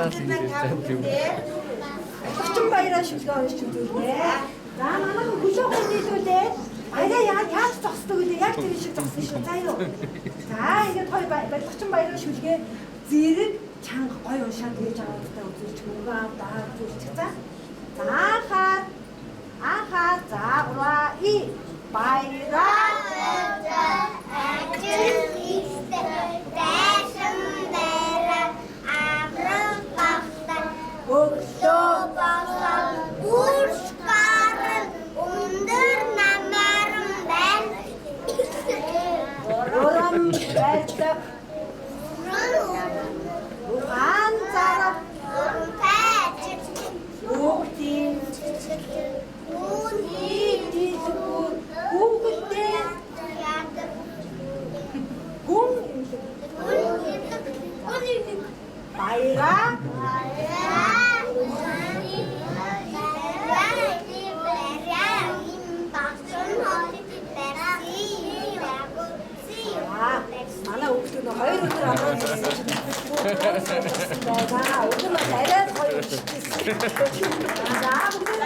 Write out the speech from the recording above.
Очень баярлашуулгаа хэлчихвээ. За манай хөлөөгөө нийлүүлээ. Баяа яаж зогсдог вэ? Яг тэр шиг зогсон шүү. За юу. За ингээд хоёр баялагчин баярлашуулгээ зэрэг чанга гой уншаад хийж аваадтай үзүүлж мөнгөө авдаа үзүүлчих за. За анхаа за ураа и баяраа өглөө болсон үрскарын өндөр намаран байна. Урам байдаг. Ухаан зарав. Хүүхдийн хүүхдээ гүн баяраа манай хүүхдүүд нь 2 өдөр амраад байсан. За өдөр нь арай гоё болчихсон. За бүгд